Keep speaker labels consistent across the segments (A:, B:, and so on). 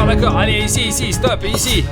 A: D'accord, allez, ici, stop, ici.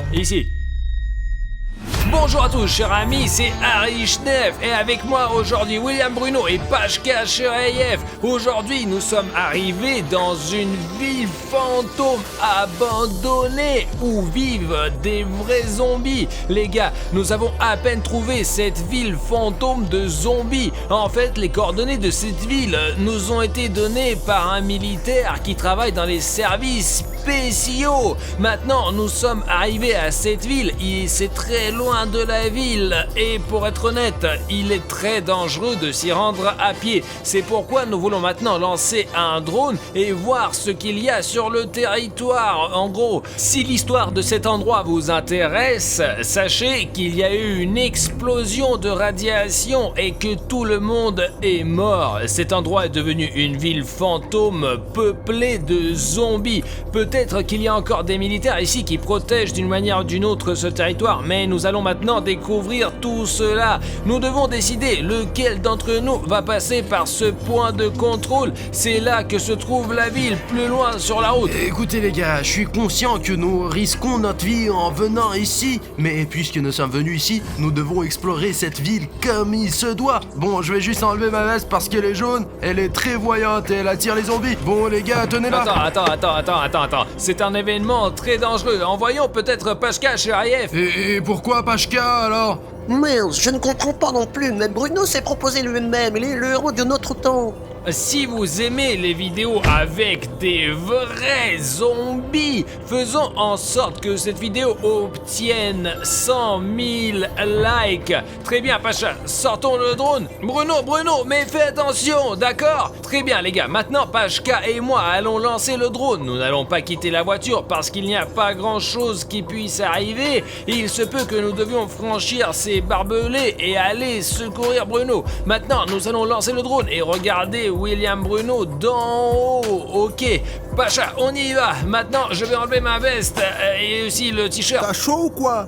A: Bonjour à tous, chers amis, c'est Harry Schneef et avec moi aujourd'hui William Bruno et Pashka Sherayev. Aujourd'hui, nous sommes arrivés dans une ville fantôme abandonnée où vivent des vrais zombies. Les gars, nous avons à peine trouvé cette ville fantôme de zombies. En fait, les coordonnées de cette ville nous ont été données par un militaire qui travaille dans les services spéciaux. Maintenant, nous sommes arrivés à cette ville et c'est très loin de la ville et pour être honnête, il est très dangereux de s'y rendre à pied. C'est pourquoi nous voulons maintenant lancer un drone et voir ce qu'il y a sur le territoire. En gros, si l'histoire de cet endroit vous intéresse, sachez qu'il y a eu une explosion de radiation et que tout le monde est mort. Cet endroit est devenu une ville fantôme peuplée de zombies. Peut-être qu'il y a encore des militaires ici qui protègent d'une manière ou d'une autre ce territoire, mais nous allons maintenant découvrir tout cela. Nous devons décider lequel d'entre nous va passer par ce point de contrôle. C'est là que se trouve la ville, plus loin sur la route.
B: Écoutez les gars, je suis conscient que nous risquons notre vie en venant ici, mais puisque nous sommes venus ici, nous devons explorer cette ville comme il se doit. Bon, je vais juste enlever ma veste parce qu'elle est jaune, elle est très voyante et elle attire les zombies. Bon les gars, tenez-la.
A: Attends. C'est un événement très dangereux. Envoyons peut-être Pashka Sherayev.
B: Et pourquoi Pashka alors?
C: Mince, je ne comprends pas non plus, mais Bruno s'est proposé lui-même, il est le héros de notre temps.
A: Si vous aimez les vidéos avec des vrais zombies, faisons en sorte que cette vidéo obtienne 100 000 likes. Très bien, Pacha, sortons le drone. Bruno, mais fais attention, d'accord? Très bien, les gars, maintenant Pashka et moi allons lancer le drone. Nous n'allons pas quitter la voiture parce qu'il n'y a pas grand-chose qui puisse arriver. Il se peut que nous devions franchir ces barbelés et aller secourir Bruno. Maintenant, nous allons lancer le drone et regarder William Bruno d'en haut. Ok, Pacha, on y va. Maintenant, je vais enlever ma veste et aussi le t-shirt.
D: T'as chaud ou quoi?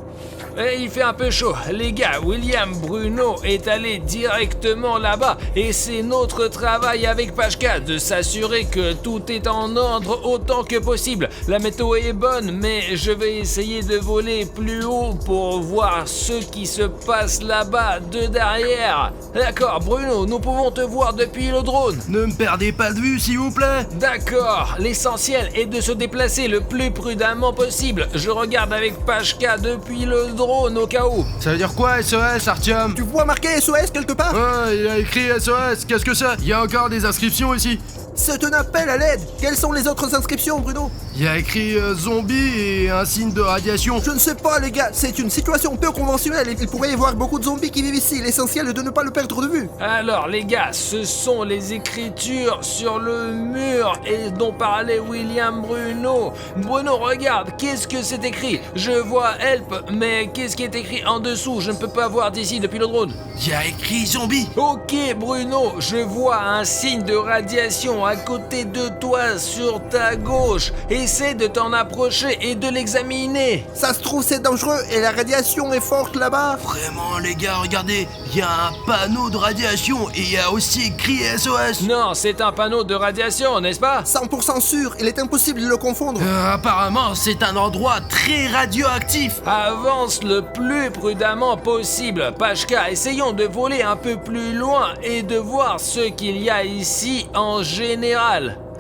A: Il fait un peu chaud. Les gars, William Bruno est allé directement là-bas et c'est notre travail avec Pashka de s'assurer que tout est en ordre autant que possible. La météo est bonne, mais je vais essayer de voler plus haut pour voir ce qui se passe là-bas de derrière. D'accord, Bruno, nous pouvons te voir depuis le drone.
B: Ne me perdez pas de vue s'il vous plaît.
A: D'accord, l'essentiel est de se déplacer le plus prudemment possible. Je regarde avec Pashka depuis le drone au cas où.
B: Ça veut dire quoi SOS Artyom?
D: Tu vois marqué SOS quelque part?
B: Ouais, il a écrit SOS, qu'est-ce que c'est? Il y a encore des inscriptions ici.
D: C'est un appel à l'aide. Quelles sont les autres inscriptions, Bruno?
B: Il y a écrit zombie et un signe de radiation.
D: Je ne sais pas, les gars, c'est une situation peu conventionnelle. Il pourrait y avoir beaucoup de zombies qui vivent ici. L'essentiel est de ne pas le perdre de vue.
A: Alors, les gars, ce sont les écritures sur le mur et dont parlait William Bruno. Bruno, regarde, qu'est-ce que c'est écrit? Je vois help, mais qu'est-ce qui est écrit en dessous? Je ne peux pas voir d'ici depuis le drone.
B: Il y a écrit zombie.
A: Ok, Bruno, je vois un signe de radiation à côté de toi sur ta gauche. Essaie de t'en approcher et de l'examiner.
D: Ça se trouve, c'est dangereux et la radiation est forte là-bas.
B: Vraiment les gars, regardez, il y a un panneau de radiation et il y a aussi écrit SOS.
A: Non, c'est un panneau de radiation, n'est-ce pas?
D: 100% sûr, il est impossible de le confondre.
B: Apparemment, c'est un endroit très radioactif.
A: Avance le plus prudemment possible. Pashka, essayons de voler un peu plus loin et de voir ce qu'il y a ici en général.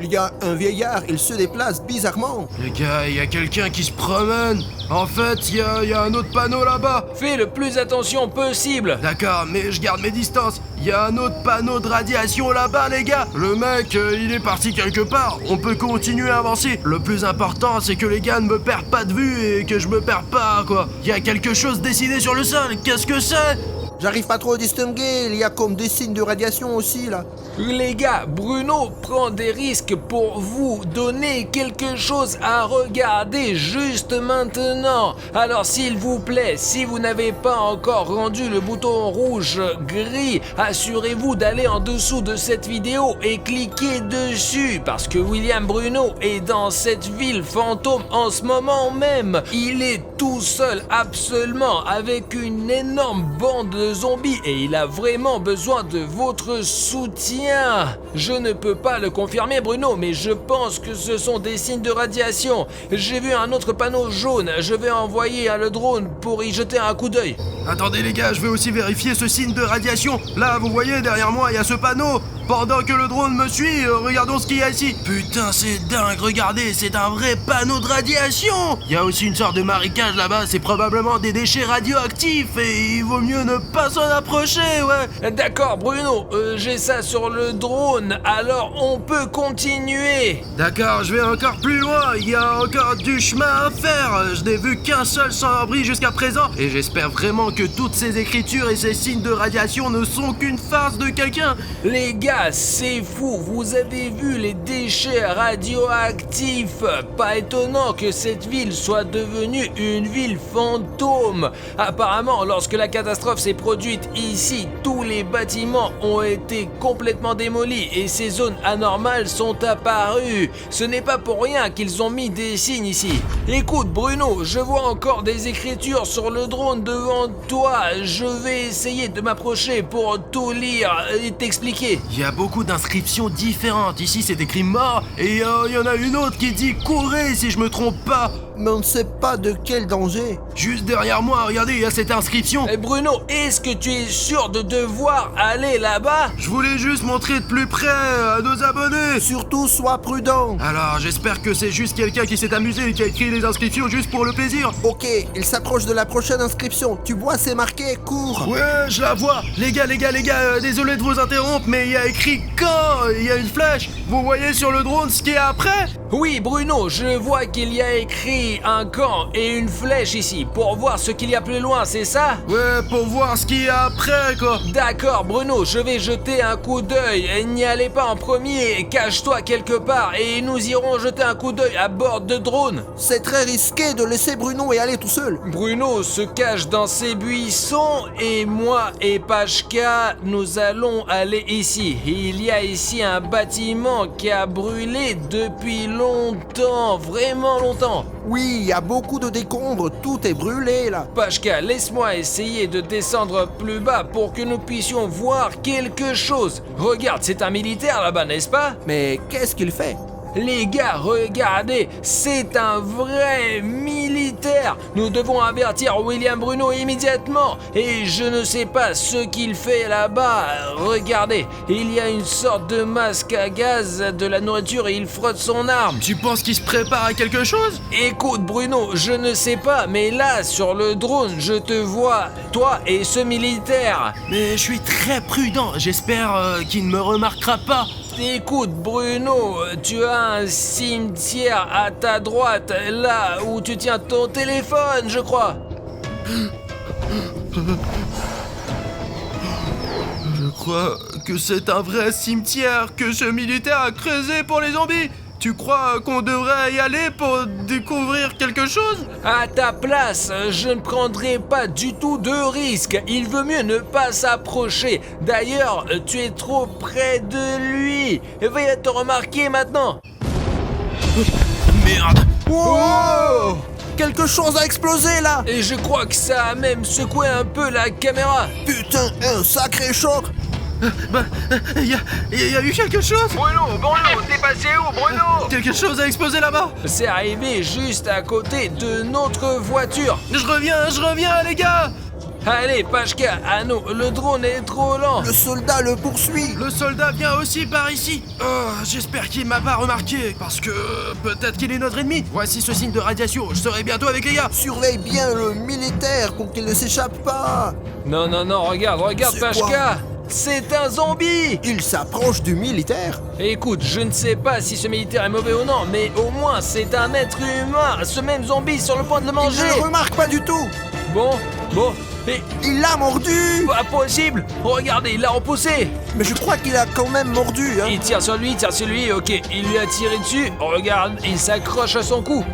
D: Il y a un vieillard, il se déplace bizarrement.
B: Les gars, il y a quelqu'un qui se promène. En fait, il y a un autre panneau là-bas.
A: Fais le plus attention possible.
B: D'accord, mais je garde mes distances. Il y a un autre panneau de radiation là-bas, les gars. Le mec, il est parti quelque part. On peut continuer à avancer. Le plus important, c'est que les gars ne me perdent pas de vue et que je me perds pas, quoi. Il y a quelque chose dessiné sur le sol. Qu'est-ce que c'est?
D: J'arrive pas trop à distinguer, il y a comme des signes de radiation aussi là.
A: Les gars, Bruno prend des risques pour vous donner quelque chose à regarder juste maintenant. Alors s'il vous plaît, si vous n'avez pas encore rendu le bouton rouge gris, assurez-vous d'aller en dessous de cette vidéo et cliquez dessus parce que William Bruno est dans cette ville fantôme en ce moment même. Il est tout seul absolument avec une énorme bande de zombies et il a vraiment besoin de votre soutien. Je ne peux pas le confirmer Bruno, mais je pense que ce sont des signes de radiation. J'ai vu un autre panneau jaune, je vais envoyer le drone pour y jeter un coup d'œil.
B: Attendez les gars, je vais aussi vérifier ce signe de radiation. Là, vous voyez, derrière moi, il y a ce panneau. Pendant que le drone me suit, regardons ce qu'il y a ici. Putain, c'est dingue, regardez, c'est un vrai panneau de radiation. Il y a aussi une sorte de marécage là-bas, c'est probablement des déchets radioactifs et il vaut mieux ne pas s'en approcher, ouais.
A: D'accord Bruno, j'ai ça sur le drone, alors on peut continuer.
B: D'accord, je vais encore plus loin, il y a encore du chemin à faire. Je n'ai vu qu'un seul sans-abri jusqu'à présent et j'espère vraiment que toutes ces écritures et ces signes de radiation ne sont qu'une farce de quelqu'un.
A: Les gars, c'est fou, vous avez vu les déchets radioactifs. Pas étonnant que cette ville soit devenue une ville fantôme. Apparemment, lorsque la catastrophe s'est produite ici, tous les bâtiments ont été complètement démolis et ces zones anormales sont apparues. Ce n'est pas pour rien qu'ils ont mis des signes ici. Écoute Bruno, je vois encore des écritures sur le drone devant toi. Je vais essayer de m'approcher pour tout lire et t'expliquer.
B: Il y a beaucoup d'inscriptions différentes. Ici, c'est écrit mort et il y en a une autre qui dit courez si je me trompe pas.
D: Mais on ne sait pas de quel danger.
B: Juste derrière moi, regardez, il y a cette inscription.
A: Et Bruno, est-ce que tu es sûr de devoir aller là-bas?
B: Je voulais juste montrer de plus près à nos abonnés.
D: Surtout, sois prudent.
B: Alors, j'espère que c'est juste quelqu'un qui s'est amusé et qui a écrit les inscriptions juste pour le plaisir.
D: Ok, il s'approche de la prochaine inscription. Tu vois, c'est marqué cours.
B: Ouais, je la vois. Les gars, désolé de vous interrompre, mais il y a écrit quand. Il y a une flèche. Vous voyez sur le drone ce qui est après?
A: Oui, Bruno, je vois qu'il y a écrit un camp et une flèche ici pour voir ce qu'il y a plus loin, c'est ça?
B: Ouais, pour voir ce qu'il y a après, quoi.
A: D'accord, Bruno, je vais jeter un coup d'œil. N'y allez pas en premier, cache-toi quelque part et nous irons jeter un coup d'œil à bord de drone.
D: C'est très risqué de laisser Bruno et aller tout seul.
A: Bruno se cache dans ses buissons et moi et Pashka, nous allons aller ici. Il y a ici un bâtiment qui a brûlé depuis longtemps, vraiment longtemps.
D: Oui, il y a beaucoup de décombres, tout est brûlé là.
A: Pashka, laisse-moi essayer de descendre plus bas pour que nous puissions voir quelque chose. Regarde, c'est un militaire là-bas, n'est-ce pas?
D: Mais qu'est-ce qu'il fait?
A: Les gars, regardez, c'est un vrai militaire. Nous devons avertir William Bruno immédiatement. Et je ne sais pas ce qu'il fait là-bas. Regardez, il y a une sorte de masque à gaz, de la nourriture et il frotte son arme.
B: Tu penses qu'il se prépare à quelque chose?
A: Écoute Bruno, je ne sais pas, mais là, sur le drone, je te vois, toi et ce militaire.
B: Mais je suis très prudent, j'espère qu'il ne me remarquera pas.
A: Écoute Bruno, tu as un cimetière à ta droite, là où tu tiens ton téléphone, je crois.
B: Je crois que c'est un vrai cimetière que ce militaire a creusé pour les zombies. Tu crois qu'on devrait y aller pour découvrir quelque chose?
A: À ta place, je ne prendrai pas du tout de risque. Il vaut mieux ne pas s'approcher. D'ailleurs, tu es trop près de lui. Va te remarquer maintenant.
B: Merde!
D: Wow! Quelque chose a explosé là!
A: Et je crois que ça a même secoué un peu la caméra.
D: Putain, un sacré choc!
B: Il y a eu quelque chose?
A: Bruno, t'es passé où, Bruno?
B: Quelque chose a explosé là-bas!
A: C'est arrivé juste à côté de notre voiture.
B: Je reviens, les gars!
A: Allez, Pashka, à nous, le drone est trop lent.
D: Le soldat le poursuit!
B: Le soldat vient aussi par ici. Oh, j'espère qu'il m'a pas remarqué, parce que peut-être qu'il est notre ennemi. Voici ce signe de radiation, je serai bientôt avec les gars.
D: Surveille bien le militaire pour qu'il ne s'échappe pas!
A: Non, regarde,
D: C'est
A: Pashka.
D: quoi?
A: C'est un zombie.
D: Il s'approche du militaire!
A: Écoute, je ne sais pas si ce militaire est mauvais ou non, mais au moins c'est un être humain. Ce même zombie sur le point de le
D: Il
A: manger.
D: ne le remarque pas du tout!
A: Bon, et
D: Il l'a mordu!
A: pas possible. Regardez, il l'a repoussé.
D: Mais je crois qu'il a quand même mordu, hein.
A: Il tire sur lui, ok, il lui a tiré dessus. Regarde, il s'accroche à son cou.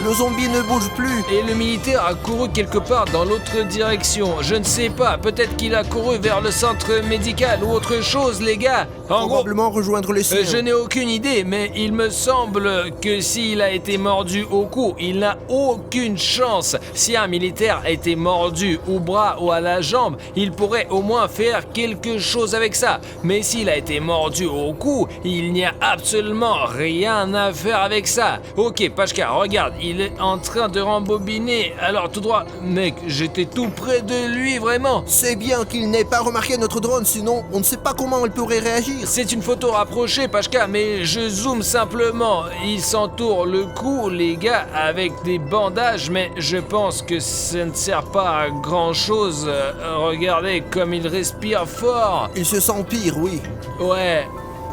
D: Le zombie ne bouge plus.
A: Et le militaire a couru quelque part dans l'autre direction. Je ne sais pas, peut-être qu'il a couru vers le centre médical ou autre chose, les gars. En gros,
D: Probablement rejoindre les siens.
A: je n'ai aucune idée, mais il me semble que s'il a été mordu au cou, il n'a aucune chance. Si un militaire a été mordu au bras ou à la jambe, il pourrait au moins faire quelque chose avec ça. Mais s'il a été mordu au cou, il n'y a absolument rien à faire avec ça. Ok, Pachka, regarde, il est en train de rembobiner. Alors tout droit, mec, j'étais tout près de lui, vraiment.
D: C'est bien qu'il n'ait pas remarqué notre drone, sinon on ne sait pas comment il pourrait réagir.
A: C'est une photo rapprochée, Pachka, mais je zoome simplement. Il s'entoure le cou, les gars, avec des bandages, mais je pense que ça ne sert pas à grand chose. Regardez comme il respire fort.
D: Il se sent pire, oui.
A: Ouais.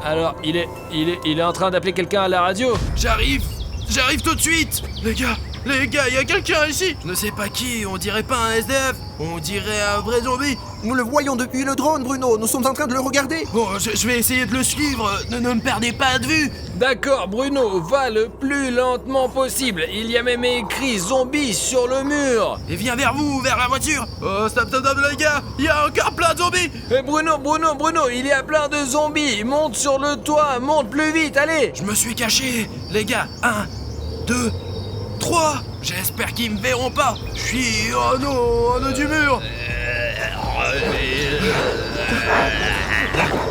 A: Alors, il est en train d'appeler quelqu'un à la radio.
B: J'arrive tout de suite. Les gars, il y a quelqu'un ici. Je ne sais pas qui, on dirait pas un SDF, on dirait un vrai zombie.
D: Nous le voyons depuis le drone, Bruno. Nous sommes en train de le regarder.
B: Bon, je vais essayer de le suivre, ne me perdez pas de vue.
A: D'accord, Bruno, va le plus lentement possible. Il y a même écrit zombie sur le mur.
B: Et viens vers vous, vers la voiture. Oh, stop, les gars, il y a encore plein de zombies.
A: Et Bruno, il y a plein de zombies. Monte sur le toit, monte plus vite, allez.
B: Je me suis caché, les gars. 1, 2, 3. J'espère qu'ils me verront pas. Je suis en haut du mur.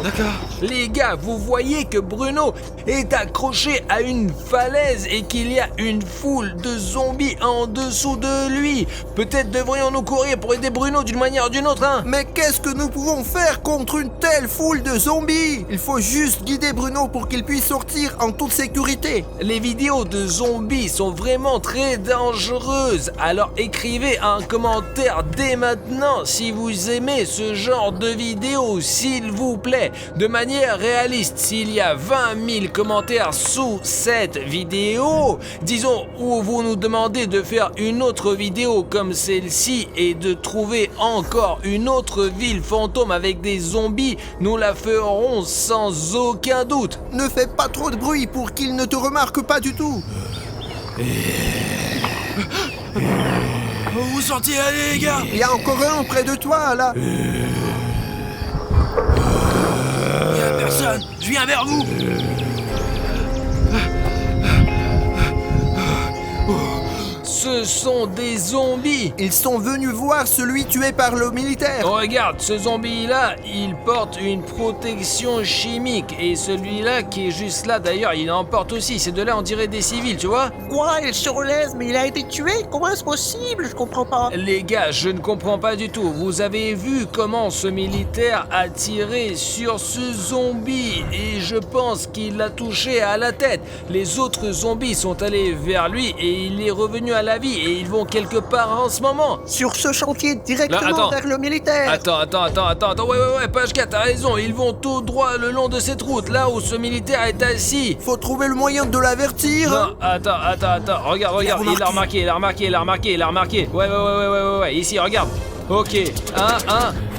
B: D'accord.
A: Les gars, vous voyez que Bruno est accroché à une falaise et qu'il y a une foule de zombies en dessous de lui. Peut-être devrions-nous courir pour aider Bruno d'une manière ou d'une autre, hein.
D: Mais qu'est-ce que nous pouvons faire contre une telle foule de zombies? Il faut juste guider Bruno pour qu'il puisse sortir en toute sécurité.
A: Les vidéos de zombies sont vraiment très dangereuses. Alors écrivez un commentaire dès maintenant si vous aimez ce genre de vidéos, s'il vous plaît. De manière réaliste, s'il y a 20 000 commentaires sous cette vidéo, disons où vous nous demandez de faire une autre vidéo comme celle-ci et de trouver encore une autre ville fantôme avec des zombies, nous la ferons sans aucun doute.
D: Ne fais pas trop de bruit pour qu'il ne te remarque pas du tout.
B: Vous sentez aller, les gars?
D: Il y a encore un près de toi, là.
B: Il y a personne, je viens vers vous.
A: Ce sont des zombies.
D: Ils sont venus voir celui tué par le militaire.
A: Regarde, ce zombie-là, il porte une protection chimique. Et celui-là qui est juste là, d'ailleurs, il en porte aussi. Ces deux-là, on dirait des civils, tu vois?
C: Quoi, il se relève, mais il a été tué? Comment est-ce possible? Je comprends pas.
A: Les gars, je ne comprends pas du tout. Vous avez vu comment ce militaire a tiré sur ce zombie et je pense qu'il l'a touché à la tête. Les autres zombies sont allés vers lui et il est revenu à la vie et ils vont quelque part en ce moment.
C: Sur ce chantier, directement
A: Attends.
C: vers le militaire.
A: Attends, ouais, Pachka, t'as raison. Ils vont tout droit le long de cette route, là où ce militaire est assis.
D: Faut trouver le moyen de l'avertir.
A: Non, attends, regarde, il a remarqué. Ouais, ici, regarde. Ok,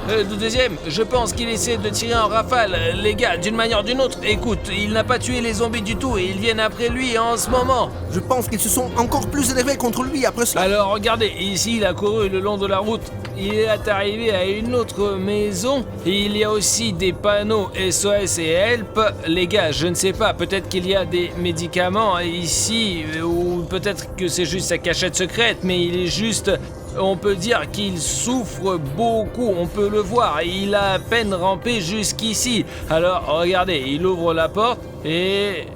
A: le deuxième, je pense qu'il essaie de tirer en rafale. Les gars, d'une manière ou d'une autre, écoute, il n'a pas tué les zombies du tout et ils viennent après lui en ce moment.
D: Je pense qu'ils se sont encore plus énervés contre lui après cela.
A: Alors regardez, ici il a couru le long de la route. Il est arrivé à une autre maison. Il y a aussi des panneaux SOS et Help. Les gars, je ne sais pas, peut-être qu'il y a des médicaments ici ou peut-être que c'est juste sa cachette secrète, mais il est juste... On peut dire qu'il souffre beaucoup, on peut le voir, il a à peine rampé jusqu'ici. Alors regardez, il ouvre la porte et...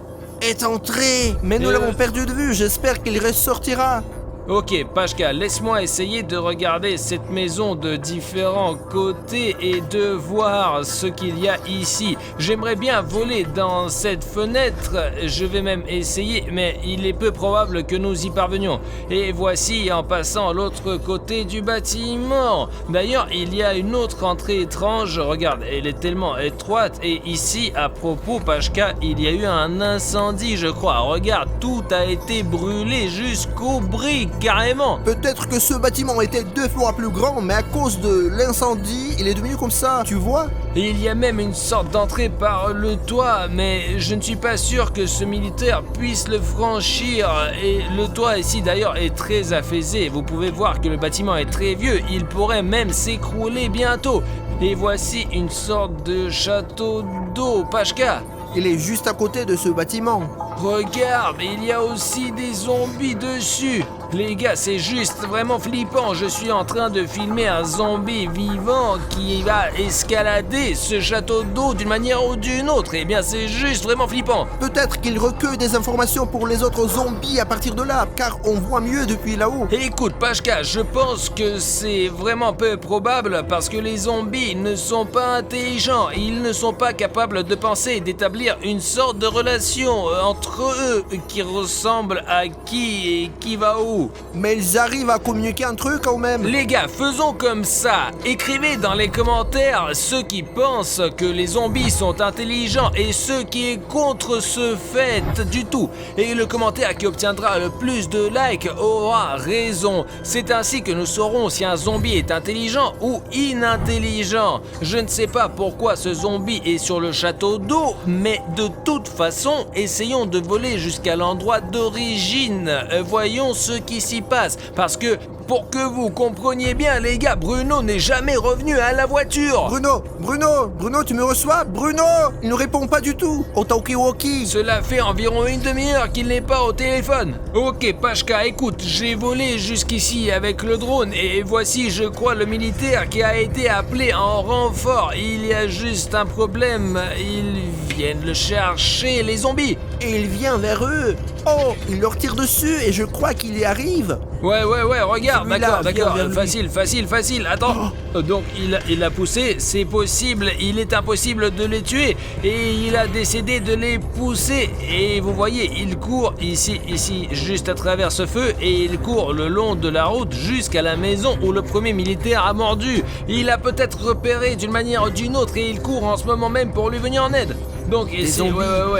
D: Est entré. Mais nous l'avons perdu de vue, j'espère qu'il ressortira.
A: Ok, Pachka, laisse-moi essayer de regarder cette maison de différents côtés et de voir ce qu'il y a ici. J'aimerais bien voler dans cette fenêtre, je vais même essayer, mais il est peu probable que nous y parvenions. Et voici en passant l'autre côté du bâtiment. D'ailleurs, il y a une autre entrée étrange, regarde, elle est tellement étroite. Et ici, à propos, Pachka, il y a eu un incendie, je crois. Regarde, tout a été brûlé jusqu'aux briques. carrément.
D: Peut-être que ce bâtiment était 2 fois plus grand, mais à cause de l'incendie, il est devenu comme ça, tu vois?
A: Et il y a même une sorte d'entrée par le toit, mais je ne suis pas sûr que ce militaire puisse le franchir. Et le toit ici d'ailleurs est très affaissé. Vous pouvez voir que le bâtiment est très vieux, il pourrait même s'écrouler bientôt. Et voici une sorte de château d'eau, Pashka.
D: Il est juste à côté de ce bâtiment.
A: Regarde, il y a aussi des zombies dessus. Les gars, c'est juste vraiment flippant. Je suis en train de filmer un zombie vivant qui va escalader ce château d'eau d'une manière ou d'une autre. Eh bien, c'est juste vraiment flippant.
D: Peut-être qu'il recueille des informations pour les autres zombies à partir de là, car on voit mieux depuis là-haut.
A: Écoute, Pashka, je pense que c'est vraiment peu probable parce que les zombies ne sont pas intelligents. Ils ne sont pas capables de penser et d'établir une sorte de relation entre eux qui ressemble à qui et qui va où.
D: Mais ils arrivent à communiquer entre eux quand même.
A: Les gars, faisons comme ça. Écrivez dans les commentaires ceux qui pensent que les zombies sont intelligents et ceux qui est contre ce fait du tout. Et le commentaire qui obtiendra le plus de likes aura raison. C'est ainsi que nous saurons si un zombie est intelligent ou inintelligent. Je ne sais pas pourquoi ce zombie est sur le château d'eau, mais de toute façon, essayons de voler jusqu'à l'endroit d'origine. Voyons ce qui s'y passe, parce que pour que vous compreniez bien les gars, Bruno n'est jamais revenu à la voiture.
D: Bruno, tu me reçois? Bruno, il ne répond pas du tout au talkie-walkie.
A: Cela fait environ une demi-heure qu'il n'est pas au téléphone. Ok Pashka, écoute, j'ai volé jusqu'ici avec le drone et voici je crois le militaire qui a été appelé en renfort. Il y a juste un problème, ils viennent le chercher, les zombies.
D: Et il vient vers eux. Oh, il leur tire dessus et je crois qu'il y arrive.
A: Ouais, regarde,
D: Celui-là,
A: d'accord,
D: viens vers lui.
A: facile, attends. Donc il l'a poussé, c'est possible, il est impossible de les tuer et il a décidé de les pousser. Et vous voyez, il court ici, juste à travers ce feu et il court le long de la route jusqu'à la maison où le premier militaire a mordu. Il a peut-être repéré d'une manière ou d'une autre et il court en ce moment même pour lui venir en aide. Donc ici,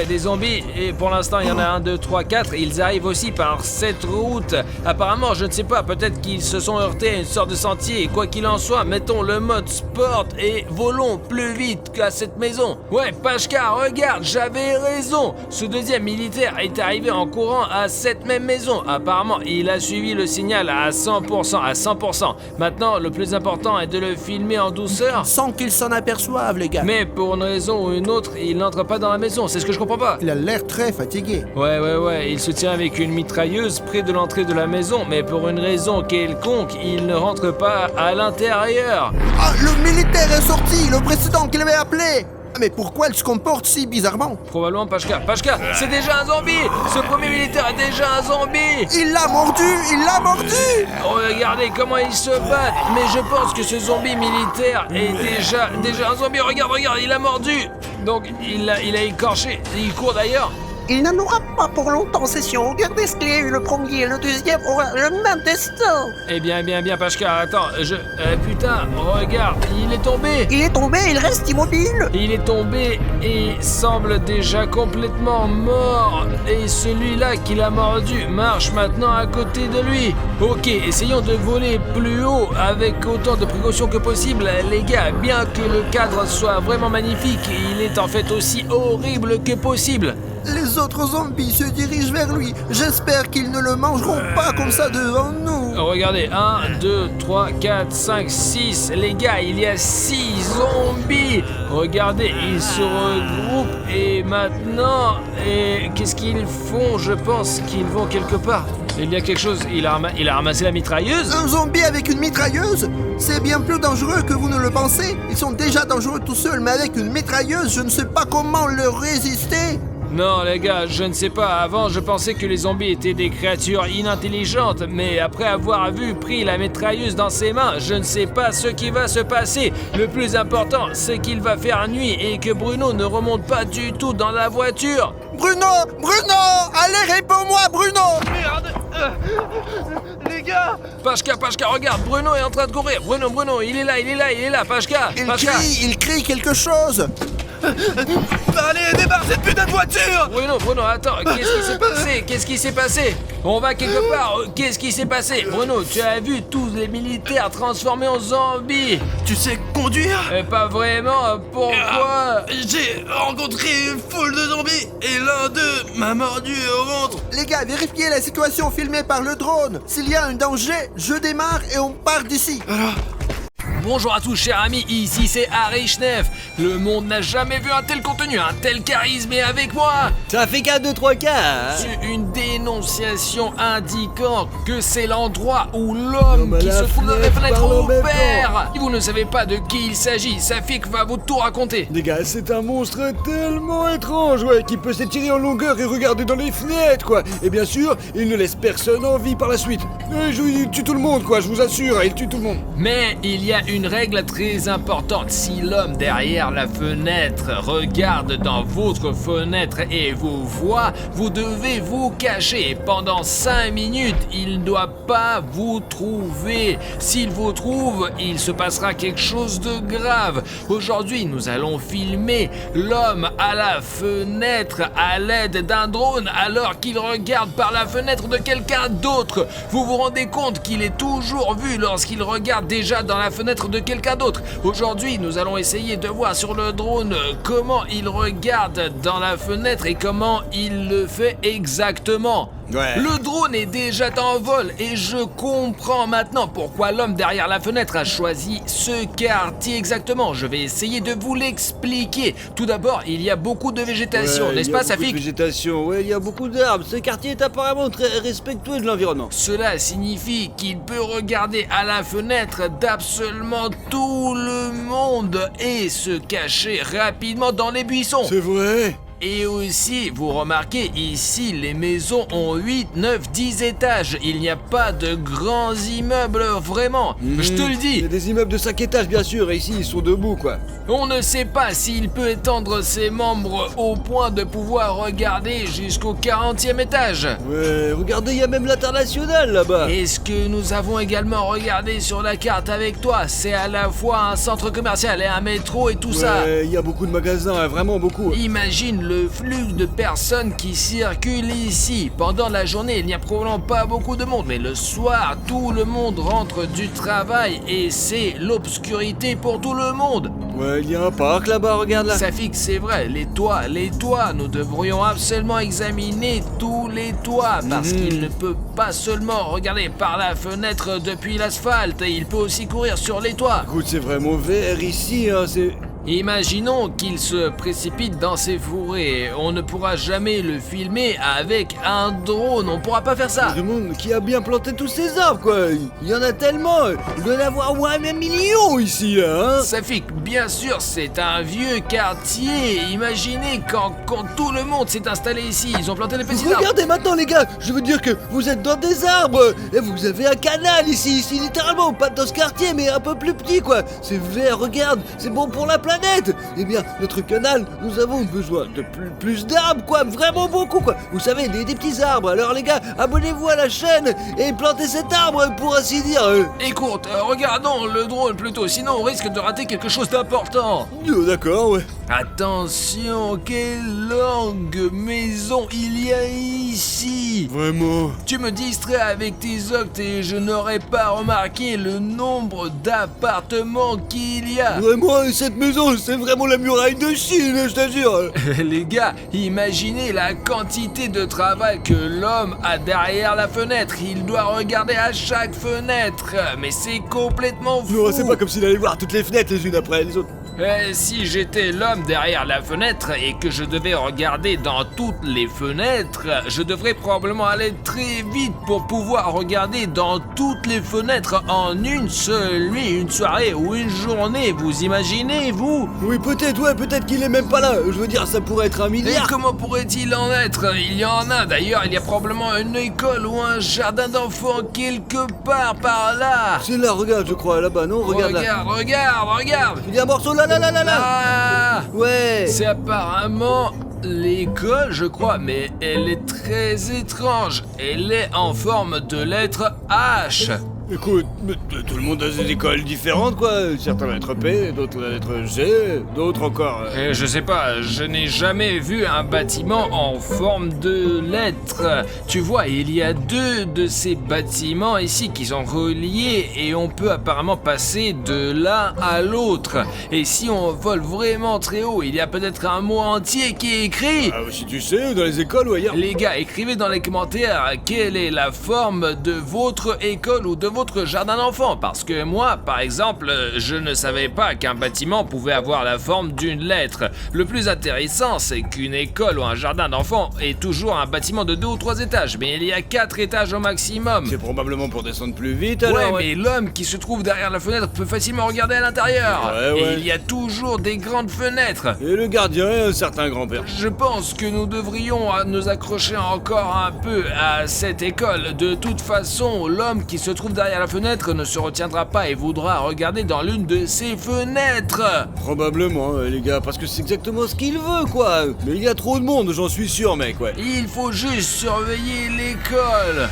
A: des zombies, et pour l'instant il y en a 1, 2, 3, 4, ils arrivent aussi par cette route. Apparemment, je ne sais pas, peut-être qu'ils se sont heurtés à une sorte de sentier, quoi qu'il en soit, mettons le mode sport et volons plus vite qu'à cette maison. Ouais, Pashka, regarde, j'avais raison, ce deuxième militaire est arrivé en courant à cette même maison. Apparemment, il a suivi le signal à 100%. Maintenant, le plus important est de le filmer en douceur.
D: Sans qu'ils s'en aperçoivent, les gars.
A: Mais pour une raison ou une autre, il n'entre pas dans la maison, c'est ce que je comprends pas.
D: Il a l'air très fatigué.
A: Ouais, il se tient avec une mitrailleuse près de l'entrée de la maison, mais pour une raison quelconque, il ne rentre pas à l'intérieur.
D: Ah, le militaire est sorti, le précédent qu'il avait appelé. Mais pourquoi il se comporte si bizarrement?
A: Probablement Pashka, c'est déjà un zombie. Ce premier militaire est déjà un zombie.
D: Il l'a mordu.
A: Regardez comment il se bat. Mais je pense que ce zombie militaire est déjà un zombie. Regarde, il a mordu. Donc il a écorché, il court d'ailleurs.
C: Il n'en aura pas pour longtemps, Session. Regardez ce qu'il y a eu, le premier et le deuxième aura le même destin.
A: Eh bien, Pashka, attends, putain, regarde, il est tombé.
C: Il reste immobile.
A: Il est tombé et semble déjà complètement mort. Et celui-là qui l'a mordu marche maintenant à côté de lui. Ok, essayons de voler plus haut avec autant de précautions que possible. Les gars, bien que le cadre soit vraiment magnifique, il est en fait aussi horrible que possible.
D: Les autres zombies se dirigent vers lui. J'espère qu'ils ne le mangeront pas comme ça devant nous.
A: Regardez, 1, 2, 3, 4, 5, 6. Les gars, il y a 6 zombies. Regardez, ils se regroupent et maintenant... Et qu'est-ce qu'ils font? Je pense qu'ils vont quelque part. Il y a quelque chose, il a ramassé la mitrailleuse.
D: Un zombie avec une mitrailleuse? C'est bien plus dangereux que vous ne le pensez. Ils sont déjà dangereux tout seuls, mais avec une mitrailleuse, je ne sais pas comment leur résister.
A: Non les gars, je ne sais pas, avant je pensais que les zombies étaient des créatures inintelligentes, mais après avoir pris la mitrailleuse dans ses mains, je ne sais pas ce qui va se passer. Le plus important, c'est qu'il va faire nuit et que Bruno ne remonte pas du tout dans la voiture.
D: Bruno, allez, réponds-moi, Bruno.
E: Merde, les gars.
A: Pashka, regarde, Bruno est en train de courir. Bruno, il est là, Pashka.
D: Il crie quelque chose.
E: Allez, débarre cette putain de voiture!
A: Bruno, attends, qu'est-ce qui s'est passé? Qu'est-ce qui s'est passé? On va quelque part, qu'est-ce qui s'est passé? Bruno, tu as vu tous les militaires transformés en zombies?
B: Tu sais conduire?
A: Pas vraiment, pourquoi?
B: J'ai rencontré une foule de zombies et l'un d'eux m'a mordu au ventre.
D: Les gars, vérifiez la situation filmée par le drone. S'il y a un danger, je démarre et on part d'ici.
A: Bonjour à tous chers amis, ici c'est Harry Schneff. Le monde n'a jamais vu un tel contenu, un tel charisme et avec moi
E: Ça fait qu'un 2-3 cas, hein?
A: sur une dénonciation indiquant que c'est l'endroit où l'homme qui se trouve dans les fenêtres opère. Si vous ne savez pas de qui il s'agit, Safik va vous tout raconter.
F: Les gars, c'est un monstre tellement étrange, ouais, qui peut s'étirer en longueur et regarder dans les fenêtres, quoi. Et bien sûr, il ne laisse personne en vie par la suite. Il tue tout le monde, quoi, je vous assure, il tue tout le monde.
A: Mais il y a une règle très importante. Si l'homme derrière la fenêtre regarde dans votre fenêtre et vous voit, vous devez vous cacher. Pendant 5 minutes, il ne doit pas vous trouver. S'il vous trouve, il se passera quelque chose de grave. Aujourd'hui, nous allons filmer l'homme à la fenêtre à l'aide d'un drone alors qu'il regarde par la fenêtre de quelqu'un d'autre. Vous vous rendez compte qu'il est toujours vu lorsqu'il regarde déjà dans la fenêtre de quelqu'un d'autre. Aujourd'hui, nous allons essayer de voir sur le drone comment il regarde dans la fenêtre et comment il le fait exactement.
F: Ouais.
A: Le drone est déjà en vol et je comprends maintenant pourquoi l'homme derrière la fenêtre a choisi ce quartier exactement. Je vais essayer de vous l'expliquer. Tout d'abord, il y a beaucoup de végétation, n'est-ce pas, Safik?
F: Végétation, ouais, il y a beaucoup d'arbres. Ce quartier est apparemment très respectueux de l'environnement.
A: Cela signifie qu'il peut regarder à la fenêtre d'absolument tout le monde et se cacher rapidement dans les buissons.
F: C'est vrai?
A: Et aussi, vous remarquez, ici, les maisons ont 8, 9, 10 étages. Il n'y a pas de grands immeubles, vraiment. Je te le
F: Il y
A: dis.
F: a des immeubles de 5 étages, bien sûr, et ici, ils sont debout, quoi.
A: On ne sait pas s'il peut étendre ses membres au point de pouvoir regarder jusqu'au 40e étage.
F: Ouais, regardez, il y a même l'international, là-bas.
A: Et ce que nous avons également regardé sur la carte avec toi, c'est à la fois un centre commercial et un métro et tout ça.
F: Ouais, il y a beaucoup de magasins, hein, vraiment beaucoup.
A: Imagine le flux de personnes qui circulent ici. Pendant la journée, il n'y a probablement pas beaucoup de monde, mais le soir, tout le monde rentre du travail et c'est l'obscurité pour tout le monde.
F: Ouais, il y a un parc là-bas, regarde là.
A: Safik, c'est vrai, les toits, nous devrions absolument examiner tous les toits parce qu'il ne peut pas seulement regarder par la fenêtre depuis l'asphalte, il peut aussi courir sur les toits.
F: Écoute, c'est vraiment vert ici, hein, c'est...
A: Imaginons qu'il se précipite dans ces fourrés. On ne pourra jamais le filmer avec un drone. On pourra pas faire ça.
F: Le monde qui a bien planté tous ces arbres, quoi. Il y en a tellement. Il doit y en avoir au moins 1 million ici, là, hein.
A: Safik, bien sûr, c'est un vieux quartier. Imaginez quand tout le monde s'est installé ici. Ils ont planté des petits arbres.
F: Regardez maintenant, les gars. Je veux dire que vous êtes dans des arbres. Et vous avez un canal ici, littéralement. Pas dans ce quartier, mais un peu plus petit, quoi. C'est vert, regarde. C'est bon pour la planète. Eh bien, notre canal, nous avons besoin de plus d'arbres, quoi, vraiment beaucoup, quoi. Vous savez, des petits arbres. Alors, les gars, abonnez-vous à la chaîne et plantez cet arbre, pour ainsi dire.
A: Écoute, regardons le drone plutôt, sinon on risque de rater quelque chose d'important.
F: D'accord, ouais.
A: Attention, quelle longue maison il y a ici.
F: Vraiment.
A: Tu me distrais avec tes octes et je n'aurais pas remarqué le nombre d'appartements qu'il y a.
F: Vraiment, cette maison, c'est vraiment la muraille de Chine, je t'assure.
A: Les gars, imaginez la quantité de travail que l'homme a derrière la fenêtre. Il doit regarder à chaque fenêtre. Mais c'est complètement fou.
F: Non, c'est pas comme s'il allait voir toutes les fenêtres les unes après les autres.
A: Si j'étais l'homme derrière la fenêtre et que je devais regarder dans toutes les fenêtres, je devrais probablement aller très vite pour pouvoir regarder dans toutes les fenêtres en une seule nuit, une soirée ou une journée. Vous imaginez, vous?
F: Oui, peut-être, ouais, peut-être qu'il est même pas là. Je veux dire, ça pourrait être 1
A: Et
F: milliard.
A: comment pourrait-il en être? Il y en a d'ailleurs, il y a probablement une école ou un jardin d'enfants quelque part par là.
F: C'est là, regarde, je crois, là-bas, non? Regarde là.
A: Regarde.
F: Il y a un morceau là.
A: Ah,
F: Ouais.
A: c'est apparemment l'école, je crois, mais elle est très étrange. Elle est en forme de lettre H.
E: Écoute, mais tout le monde a des écoles différentes, quoi. Certains la lettre P, d'autres la lettre G, d'autres encore...
A: Je sais pas, je n'ai jamais vu un bâtiment en forme de lettre. Tu vois, il y a 2 de ces bâtiments ici qui sont reliés et on peut apparemment passer de l'un à l'autre. Et si on vole vraiment très haut, il y a peut-être un mot entier qui est écrit.
E: Ah, si tu sais, dans les écoles ou ailleurs.
A: Les gars, écrivez dans les commentaires quelle est la forme de votre école ou de votre jardin d'enfants. Parce que moi, par exemple, je ne savais pas qu'un bâtiment pouvait avoir la forme d'une lettre. Le plus intéressant, c'est qu'une école ou un jardin d'enfants est toujours un bâtiment de 2 ou 3 étages. Mais il y a 4 étages au maximum.
E: C'est probablement pour descendre plus vite,
A: Ouais,
E: alors.
A: mais l'homme qui se trouve derrière la fenêtre peut facilement regarder à l'intérieur.
E: Ouais.
A: Et il y a toujours des grandes fenêtres.
E: Et le gardien est un certain grand-père.
A: Je pense que nous devrions nous accrocher encore un peu à cette école. De toute façon, l'homme qui se trouve derrière la fenêtre ne se retiendra pas et voudra regarder dans l'une de ces fenêtres.
E: Probablement, les gars, parce que c'est exactement ce qu'il veut, quoi. Mais il y a trop de monde, j'en suis sûr, mec, ouais.
A: Il faut juste surveiller l'école.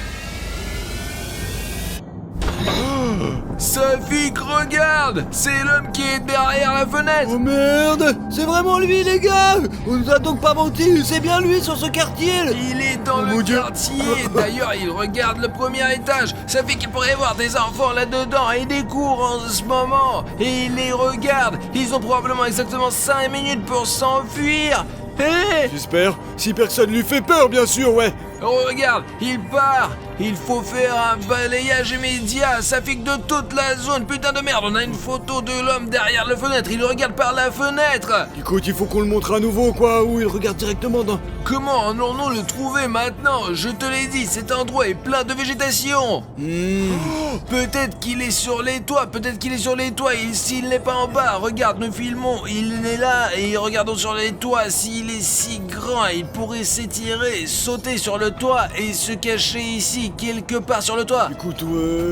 A: Safik, regarde! C'est l'homme qui est derrière la fenêtre!
F: Oh merde! C'est vraiment lui, les gars! On nous a donc pas menti, c'est bien lui sur ce quartier!
A: Il est dans
F: mon
A: le
F: Dieu.
A: quartier. D'ailleurs, il regarde le premier étage. Ça fait qu'il pourrait y avoir des enfants là-dedans et des cours en ce moment. Et il les regarde. Ils ont probablement exactement 5 minutes pour s'enfuir. Hé!
E: J'espère, si personne lui fait peur, bien sûr, ouais.
A: Regarde, il part. Il faut faire un balayage immédiat. Ça fait que de toute la zone. Putain de merde, on a une photo de l'homme derrière la fenêtre. Il le regarde par la fenêtre.
E: Écoute, il faut qu'on le montre à nouveau, quoi, où il regarde directement dans...
A: Comment allons-nous le trouver maintenant? Je te l'ai dit, cet endroit est plein de végétation. Peut-être qu'il est sur les toits, et s'il n'est pas en bas, regarde, nous filmons, il est là, et regardons sur les toits, s'il est si grand, il pourrait s'étirer, sauter sur le toit, et se cacher ici, quelque part sur le toit.
E: Écoute,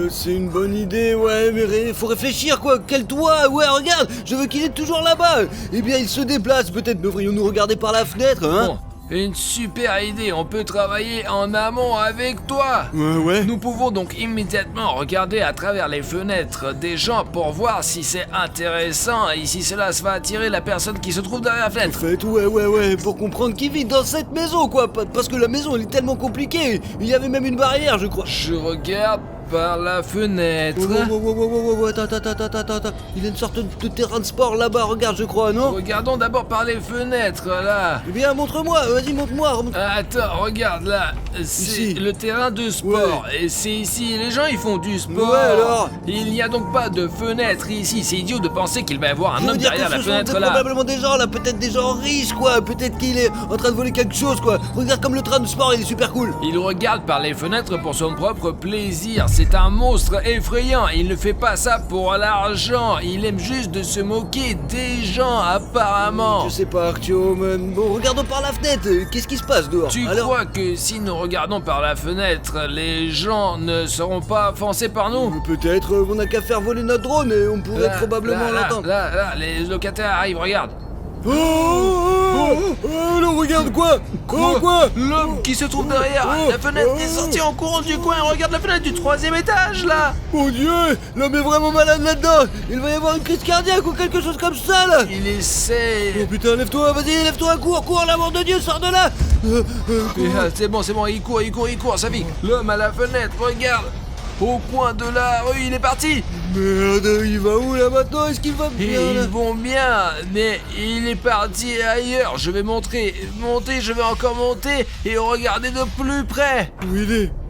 E: c'est une bonne idée, ouais, mais
F: Faut réfléchir quoi, quel toit? Ouais, regarde, je veux qu'il est toujours là-bas. Eh bien, il se déplace, peut-être devrions-nous regarder par la fenêtre, hein?
A: Bon, une super idée, on peut travailler en amont avec toi.
E: Ouais.
A: Nous pouvons donc immédiatement regarder à travers les fenêtres des gens pour voir si c'est intéressant et si cela va attirer la personne qui se trouve derrière la
E: En
A: fenêtre.
E: fait, ouais,
F: Pour comprendre qui vit dans cette maison, quoi, parce que la maison, elle est tellement compliquée. Il y avait même une barrière, je crois.
A: Je regarde par la fenêtre.
F: Attends. Il y a une sorte de terrain de sport là-bas, regarde, je crois, non?
A: Regardons d'abord par les fenêtres, là.
F: Eh bien, montre-moi, vas-y, montre-moi.
A: Attends, regarde là, c'est
F: Ici.
A: le terrain de sport et c'est ici, les gens ils font du sport.
F: Ouais, alors
A: Il n'y a donc pas de fenêtre ici, c'est idiot de penser qu'il va y avoir un
F: Je veux
A: homme
F: dire
A: derrière
F: que
A: la
F: ce sont
A: fenêtre là.
F: probablement des gens là, peut-être des gens riches quoi, peut-être qu'il est en train de voler quelque chose quoi. Regarde comme le train de sport il est super cool.
A: Il regarde par les fenêtres pour son propre plaisir, c'est un monstre effrayant, il ne fait pas ça pour l'argent, il aime juste de se moquer des gens apparemment.
F: Je sais pas Artyom, bon regardons par la fenêtre, qu'est-ce qui se passe dehors?
A: Tu
F: Alors,
A: crois que si nous regardons par la fenêtre, les gens ne seront pas offensés par nous?
F: peut-être on n'a qu'à faire voler notre drone et on pourrait probablement l'entendre.
A: Là, les locataires arrivent, regarde.
E: non, regarde quoi? Quoi?
A: L'homme qui se trouve derrière la fenêtre est sorti en courant du coin et regarde la fenêtre du 3e étage là.
F: Mon dieu, l'homme est vraiment malade là-dedans. Il va y avoir une crise cardiaque ou quelque chose comme ça là.
A: Il essaie.
F: Oh putain, lève-toi, vas-y, lève-toi, cours, l'amour de Dieu, sors de là.
A: C'est bon, il court, ça vit. L'homme à la fenêtre, regarde. Au coin de la rue, il est parti.
F: Merde, il va où là maintenant? Est-ce qu'il va
A: Et
F: bien là?
A: ils vont bien, mais il est parti ailleurs. Je vais monter, je vais encore monter et regarder de plus près.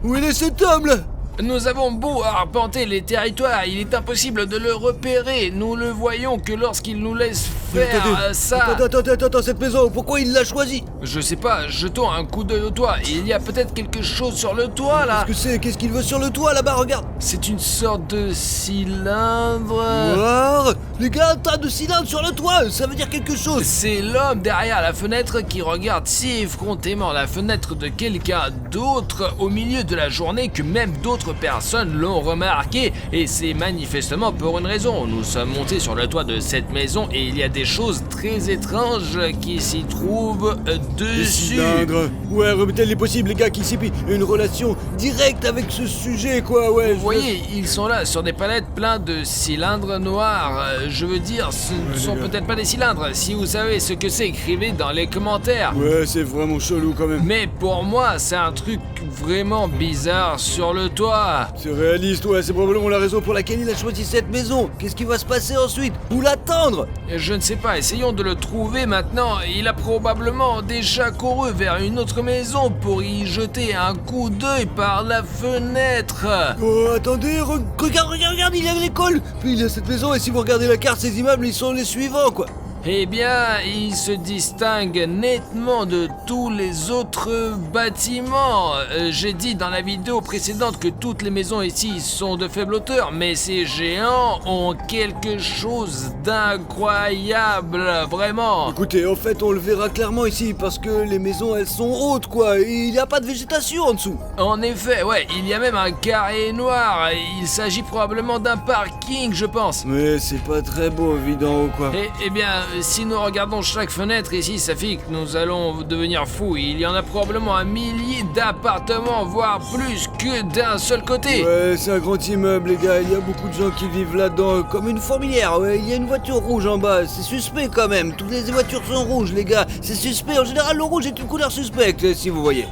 F: Où il est cet homme là?
A: Nous avons beau arpenter les territoires, il est impossible de le repérer. Nous le voyons que lorsqu'il nous laisse faire ça.
F: Attends, cette maison, pourquoi il l'a choisie?
A: Je sais pas, jetons un coup d'œil au toit. Il y a peut-être quelque chose sur le toit là.
F: Qu'est-ce qu'il veut sur le toit là-bas, regarde?
A: C'est une sorte de cylindre.
F: Voir, les gars, un tas de cylindres sur le toit, ça veut dire quelque chose.
A: C'est l'homme derrière la fenêtre qui regarde si effrontément la fenêtre de quelqu'un d'autre au milieu de la journée que même d'autres personnes l'ont remarqué. Et c'est manifestement pour une raison. Nous sommes montés sur le toit de cette maison et il y a des des choses très étranges qui s'y trouvent
F: Des
A: dessus.
F: cylindres. Ouais, remettez-les possible, les gars, qui s'y pient. Une relation directe avec ce sujet, quoi, ouais.
A: Vous voyez, ils sont là sur des palettes pleins de cylindres noirs. Je veux dire, ce ne sont
F: les gars.
A: peut-être pas des cylindres. Si vous savez ce que c'est, écrivez dans les commentaires.
F: Ouais, c'est vraiment chelou quand même.
A: Mais pour moi, c'est un truc vraiment bizarre sur le toit.
F: C'est réaliste, ouais, c'est probablement la raison pour laquelle il a choisi cette maison. Qu'est-ce qui va se passer ensuite? Où l'attendre?
A: Je ne sais pas, essayons de le trouver maintenant. Il a probablement déjà couru vers une autre maison pour y jeter un coup d'œil par la fenêtre.
F: Oh, attendez, regarde, il y a l'école. Puis il y a cette maison, et si vous regardez la carte, ces immeubles, ils sont les suivants, quoi.
A: Eh bien, il se distingue nettement de tous les autres bâtiments. J'ai dit dans la vidéo précédente que toutes les maisons ici sont de faible hauteur, mais ces géants ont quelque chose d'incroyable, vraiment.
F: Écoutez, en fait, on le verra clairement ici, parce que les maisons, elles sont hautes, quoi, et il n'y a pas de végétation en dessous.
A: En effet, ouais, il y a même un carré noir. Il s'agit probablement d'un parking, je pense.
F: Mais c'est pas très beau, vu d'en haut, quoi.
A: Eh bien, si nous regardons chaque fenêtre ici, ça fait que nous allons devenir fous. Il y en a probablement un millier d'appartements, voire plus que d'un seul côté.
F: Ouais, c'est un grand immeuble, les gars. Il y a beaucoup de gens qui vivent là-dedans, comme une fourmilière. Ouais, il y a une voiture rouge en bas. C'est suspect quand même. Toutes les voitures sont rouges, les gars. C'est suspect. En général, le rouge est une couleur suspecte, si vous voyez.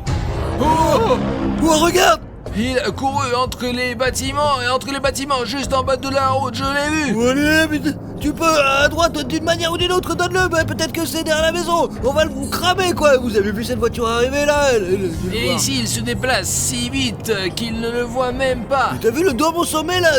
A: Oh!
F: Oh, regarde!
A: Il a couru entre les bâtiments et entre les bâtiments juste en bas de la route, je l'ai vu.
F: Allez, mais tu peux à droite d'une manière ou d'une autre, donne-le. Bah, peut-être que c'est derrière la maison. On va le cramer, quoi. Vous avez vu cette voiture arriver là?
A: Et ici, il se déplace si vite qu'il ne le voit même pas.
F: T'as vu le dôme au sommet là?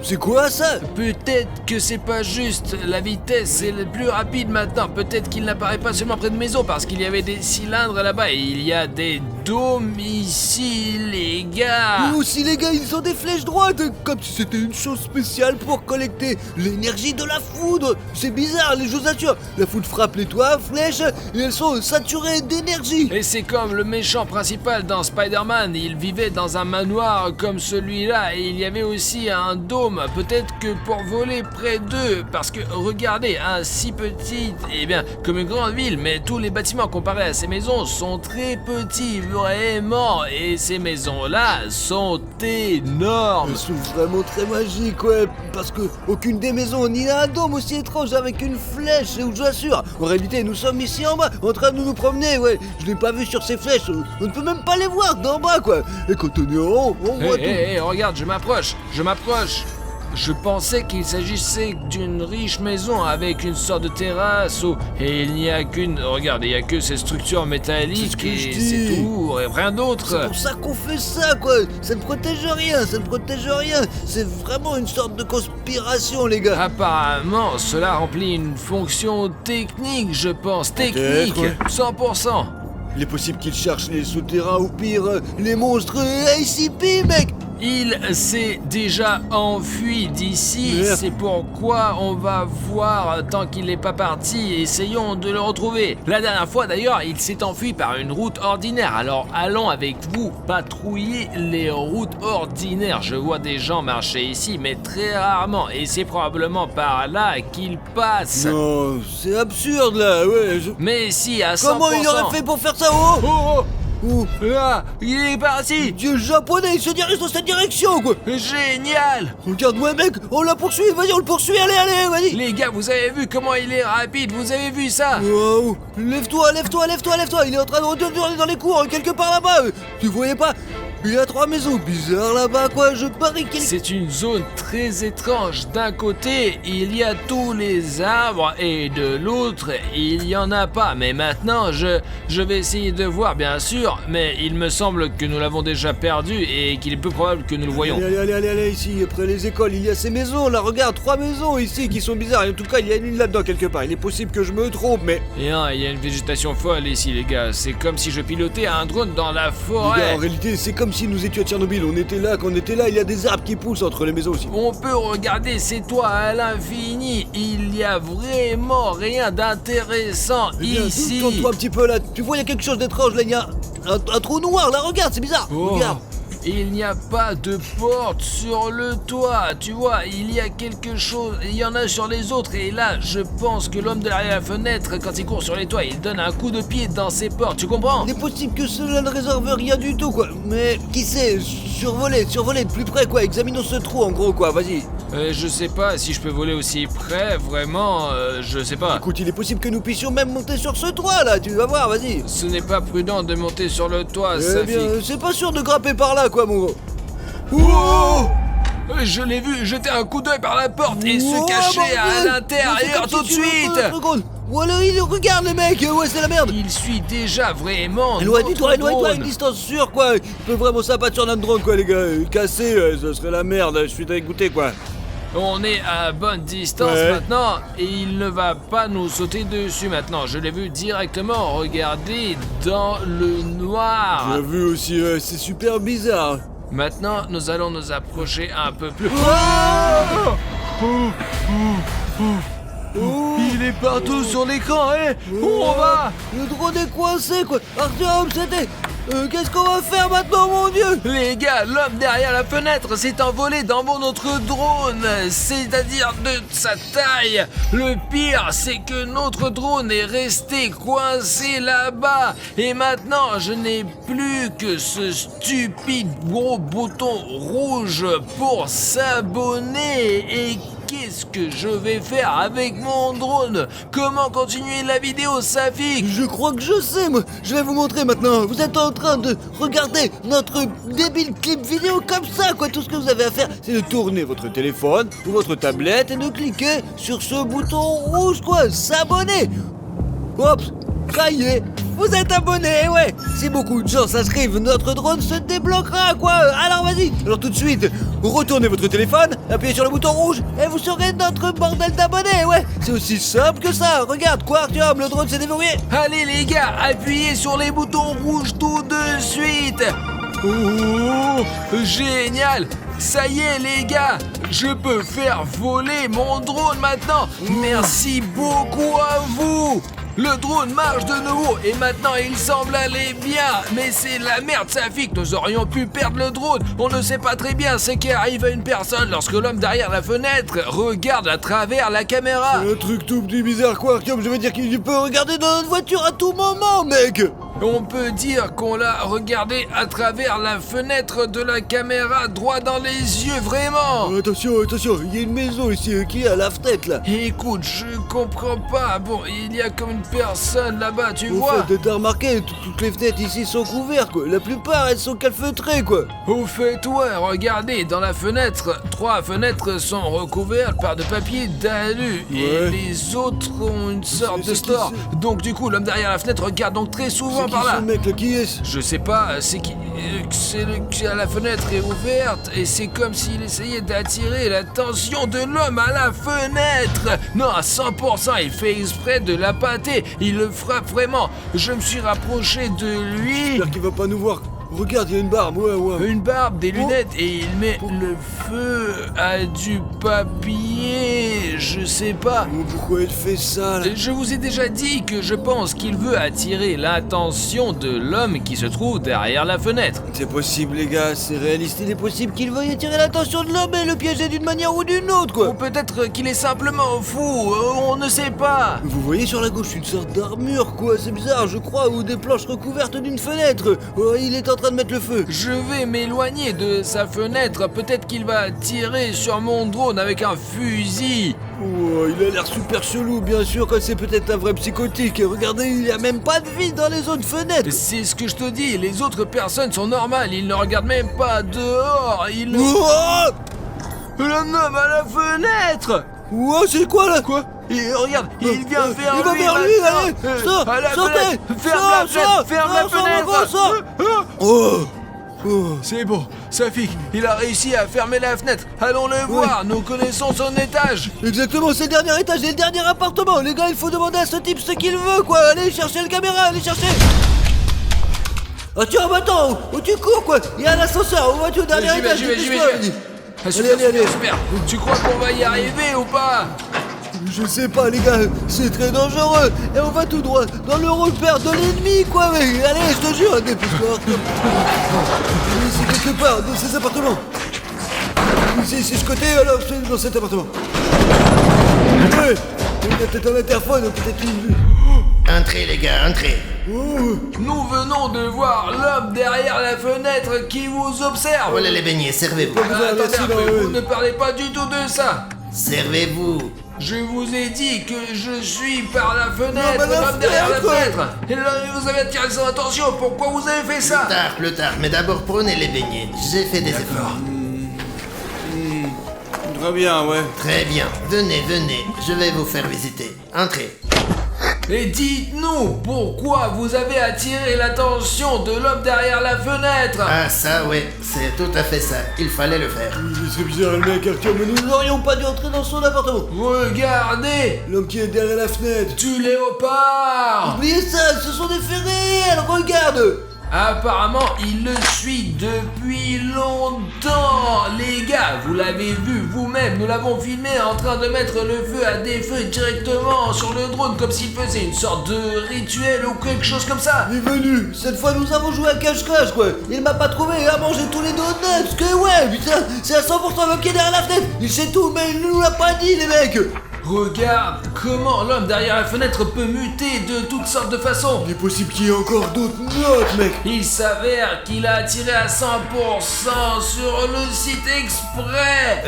F: C'est quoi ça?
A: Peut-être que c'est pas juste, la vitesse est le plus rapide maintenant. Peut-être qu'il n'apparaît pas seulement près de maison parce qu'il y avait des cylindres là-bas et il y a des dômes ici, les gars.
F: Nous aussi, les gars, ils ont des flèches droites, comme si c'était une chose spéciale pour collecter l'énergie de la foudre. C'est bizarre, les osatures. La foudre frappe les toits, flèches, et elles sont saturées d'énergie.
A: Et c'est comme le méchant principal dans Spider-Man, il vivait dans un manoir comme celui-là et il y avait aussi un dôme, peut-être que pour voler près d'eux, parce que regardez, un si petit, eh bien, comme une grande ville, mais tous les bâtiments comparés à ces maisons sont très petits, vraiment, et ces maisons-là sont énormes.
F: Elles sont vraiment très magiques, ouais, parce que aucune des maisons n'y a un dôme aussi étrange avec une flèche, je vous assure. En réalité, nous sommes ici en bas, en train de nous promener, ouais. Je l'ai pas vu sur ces flèches, on ne peut même pas les voir d'en bas, quoi. Et quand on est en haut, on voit tout.
A: Regarde, je m'approche. Je pensais qu'il s'agissait d'une riche maison avec une sorte de terrasse et il n'y a qu'une... Regarde, il n'y a que ces structures métalliques
F: C'est ce que je
A: et
F: dis.
A: c'est tout, et rien
F: C'est
A: d'autre.
F: pour ça qu'on fait ça, quoi. Ça ne protège rien, ça ne protège rien. C'est vraiment une sorte de conspiration, les gars.
A: Apparemment, cela remplit une fonction technique, je pense. Technique,
F: ouais.
A: 100%.
F: Il est possible qu'ils cherchent les souterrains ou pire, les monstres ACP, mec.
A: Il s'est déjà enfui d'ici,
F: Merde.
A: c'est pourquoi on va voir tant qu'il n'est pas parti, essayons de le retrouver. La dernière fois d'ailleurs, il s'est enfui par une route ordinaire, alors allons avec vous patrouiller les routes ordinaires. Je vois des gens marcher ici, mais très rarement, et c'est probablement par là qu'ils passent.
F: Non, c'est absurde là, ouais.
A: Mais si, à 100%.
F: Comment il aurait fait pour faire ça? Oh,
A: Oh,
F: oh.
A: là, il est parti.
F: Dieu japonais, il se dirige dans cette direction, quoi.
A: Génial.
F: Regarde-moi, mec, on la poursuit, vas-y, on le poursuit, allez, vas-y.
A: Les gars, vous avez vu comment il est rapide, vous avez vu ça?
F: Wow. Lève-toi, il est en train de retourner dans les cours, quelque part là-bas. Tu voyais pas? Il y a 3 maisons bizarres là-bas, quoi, je parie qu'il...
A: C'est une zone très étrange. D'un côté, il y a tous les arbres et de l'autre, il y en a pas. Mais maintenant, je vais essayer de voir, bien sûr, mais il me semble que nous l'avons déjà perdu et qu'il est peu probable que nous le voyons.
F: Allez, ici, après les écoles, il y a ces maisons, là, regarde, 3 maisons ici qui sont bizarres. Et en tout cas, il y a une là-dedans quelque part. Il est possible que je me trompe, mais...
A: Et hein, il y a une végétation folle ici, les gars. C'est comme si je pilotais un drone dans la
F: Les gars,
A: forêt.
F: en réalité, c'est comme si nous étions à Tchernobyl. On était là, quand on était là, il y a des arbres qui poussent entre les maisons aussi.
A: On peut regarder ces toits à l'infini. Il n'y a vraiment rien d'intéressant
F: Eh bien,
A: ici.
F: tourne-toi un petit peu là. Tu vois, il y a quelque chose d'étrange là. Il y a un trou noir là, regarde, c'est bizarre.
A: Oh.
F: Regarde.
A: il n'y a pas de porte sur le toit. Tu vois, il y a quelque chose, il y en a sur les autres. Et là, je pense que l'homme derrière la fenêtre, quand il court sur les toits, il donne un coup de pied dans ses portes. Tu comprends?
F: Il est possible que cela ne réserve rien du tout, quoi. Mais qui sait, survoler de plus près, quoi. Examinons ce trou, en gros, quoi. Vas-y.
A: Je sais pas si je peux voler aussi près, vraiment, je sais pas.
F: Écoute, il est possible que nous puissions même monter sur ce toit, là. Tu vas voir, vas-y.
A: Ce n'est pas prudent de monter sur le toit,
F: Eh
A: Safik.
F: bien, c'est pas sûr de grimper par là, quoi, mon gros.
A: Wow! Je l'ai vu jeter un coup d'œil par la porte et se cacher à l'intérieur tout de suite.
F: Ou alors il regarde, les mecs. Ouais, c'est la merde.
A: Il suit déjà vraiment.
F: Éloigne-toi,
A: notre
F: éloigne-toi,
A: drone.
F: une distance sûre, quoi. Il peut vraiment s'abattre sur notre drone, quoi, les gars. Casser, ce serait la merde. Je suis dégoûté, quoi.
A: On est à bonne distance
F: Ouais.
A: maintenant et il ne va pas nous sauter dessus maintenant. Je l'ai vu directement regarder dans le noir.
F: J'ai vu aussi, c'est super bizarre.
A: Maintenant, nous allons nous approcher un peu plus. Il est partout sur l'écran, hein. Où on va?
F: Le drone est coincé, quoi. Artyom, c'était... qu'est-ce qu'on va faire maintenant, mon dieu?
A: Les gars, l'homme derrière la fenêtre s'est envolé dans notre drone, c'est-à-dire de sa taille. Le pire, c'est que notre drone est resté coincé là-bas. Et maintenant, je n'ai plus que ce stupide gros bouton rouge pour s'abonner. Et qu'est-ce que je vais faire avec mon drone? Comment continuer la vidéo, Safik?
F: Je crois que je sais, moi. Je vais vous montrer maintenant. Vous êtes en train de regarder notre débile clip vidéo comme ça, quoi. Tout ce que vous avez à faire, c'est de tourner votre téléphone ou votre tablette et de cliquer sur ce bouton rouge, quoi. S'abonner. Hop, ça y est. Vous êtes abonné, ouais. Si beaucoup de gens s'inscrivent, notre drone se débloquera, quoi. Alors vas-y. Alors tout de suite, retournez votre téléphone, appuyez sur le bouton rouge et vous serez notre bordel d'abonnés, ouais. C'est aussi simple que ça. Regarde, quoi, Artyom, le drone s'est déverrouillé.
A: Allez les gars, appuyez sur les boutons rouges tout de suite. Oh, génial. Ça y est les gars, je peux faire voler mon drone maintenant. Merci beaucoup à vous. Le drone marche de nouveau et maintenant il semble aller bien. Mais c'est la merde, Safik, nous aurions pu perdre le drone. On ne sait pas très bien ce qui arrive à une personne lorsque l'homme derrière la fenêtre regarde à travers la caméra.
F: Un truc tout petit bizarre, quoi, Artyom. Je veux dire qu'il peut regarder dans notre voiture à tout moment, mec.
A: On peut dire qu'on l'a regardé à travers la fenêtre de la caméra, droit dans les yeux, vraiment.
F: Attention, il y a une maison ici qui est à la fenêtre, là.
A: Écoute, je comprends pas. Bon, il y a comme une personne là-bas, tu
F: Au
A: vois.
F: fait, t'as remarqué, toutes les fenêtres ici sont couvertes, quoi. La plupart, elles sont calfeutrées, quoi.
A: Au fait, ouais, regardez, dans la fenêtre, 3 fenêtres sont recouvertes par de papier d'alu.
F: Ouais.
A: Et les autres ont une sorte
F: C'est
A: de
F: qui,
A: store. Donc du coup, l'homme derrière la fenêtre regarde donc très souvent
F: C'est qui
A: par là.
F: ce mec, là? Qui est-ce?
A: Je sais pas, c'est qui. La fenêtre est ouverte et c'est comme s'il essayait d'attirer l'attention de l'homme à la fenêtre. Non, à 100%, il fait exprès de l'appâter. Il le frappe vraiment. Je me suis rapproché de lui.
F: J'espère qu'il va pas nous voir. Regarde, il y a une barbe, ouais.
A: Une barbe, des lunettes et il met le feu à du papier. Je sais pas.
F: Oh, pourquoi il fait ça, là?
A: Je vous ai déjà dit que je pense qu'il veut attirer l'attention de l'homme qui se trouve derrière la fenêtre.
F: C'est possible, les gars, c'est réaliste. Il est possible qu'il veuille attirer l'attention de l'homme et le piéger d'une manière ou d'une autre,
A: Ou
F: quoi.
A: peut-être qu'il est simplement fou, on ne sait pas.
F: Vous voyez sur la gauche une sorte d'armure, quoi. C'est bizarre, je crois, ou des planches recouvertes d'une fenêtre. Oh, il est en train de mettre le feu.
A: Je vais m'éloigner de sa fenêtre, peut-être qu'il va tirer sur mon drone avec un fusil.
F: Oh, il a l'air super chelou, bien sûr que c'est peut-être un vrai psychotique. Regardez, il n'y a même pas de vie dans les autres fenêtres.
A: C'est ce que je te dis, les autres personnes sont normales, ils ne regardent même pas dehors, ils...
F: Oh,
A: L'homme à la fenêtre.
F: oh, c'est quoi là?
A: Quoi? Regarde, il vient vers
F: Il va
A: lui
F: vers lui,
A: maintenant.
F: allez, sors,
A: À la
F: sortez,
A: fenêtre. Ferme la fenêtre, ferme la fenêtre.
F: sors. Oh, oh.
A: C'est bon, Safik, il a réussi à fermer la fenêtre. Allons le voir, nous connaissons son étage.
F: Exactement, c'est le dernier étage et le dernier appartement. Les gars, il faut demander à ce type ce qu'il veut, quoi. Allez chercher le caméra, allez chercher. Ah tiens, attends, où tu cours, quoi? Il y a un ascenseur, où vas-tu au dernier étage?
A: J'y vais.
F: dépêche-toi, vas-y.
A: Ah, super,
F: allez.
A: super. Tu crois qu'on va y arriver ou pas?
F: Je sais pas les gars, c'est très dangereux. Et on va tout droit dans le repère de l'ennemi quoi. Mais allez, je te jure, dépêche-toi. Ici quelque part, dans ces appartements. Ici, si je côté, alors c'est dans cet appartement. Ouais, il y a peut-être un interphone, peut-être une...
C: Entrez les gars, entrez.
A: Nous venons de voir l'homme derrière la fenêtre qui vous observe.
C: Voilà les beignets, servez-vous.
A: Attendez
F: merci,
A: un peu,
F: ouais.
A: vous ne parlez pas du tout de ça.
C: Servez-vous.
A: Je vous ai dit que je suis par la
F: Non,
A: fenêtre,
F: mais la
A: l'homme derrière la
F: fenêtre.
A: fenêtre. Et là, vous avez attiré son attention, pourquoi vous avez fait ça?
C: Plus tard, mais d'abord prenez les beignets. J'ai fait des efforts.
E: Très bien, ouais.
C: Très bien. Venez, je vais vous faire visiter. Entrez.
A: Et dites-nous, pourquoi vous avez attiré l'attention de l'homme derrière la fenêtre?
C: Ah ça, ouais, c'est tout à fait ça. Il fallait le faire.
F: C'est bizarre le mec, Arthur, mais nous n'aurions pas dû entrer dans son appartement.
A: Regardez,
F: L'homme qui est derrière la fenêtre.
A: du léopard.
F: Oubliez ça, ce sont des faits réels, regarde.
A: Apparemment, il le suit depuis longtemps. Les gars, vous l'avez vu vous-même, nous l'avons filmé en train de mettre le feu à des feux directement sur le drone comme s'il faisait une sorte de rituel ou quelque chose comme ça.
F: Il est venu, cette fois nous avons joué à cache-cache quoi. Il m'a pas trouvé et a mangé tous les donuts, que ouais, putain, c'est à 100% l'homme qui est derrière la fenêtre. Il sait tout, mais il nous l'a pas dit les mecs.
A: Regarde comment l'homme derrière la fenêtre peut muter de toutes sortes de façons.
F: Il est possible qu'il y ait encore d'autres notes, mec.
A: Il s'avère qu'il a attiré à 100% sur le site exprès.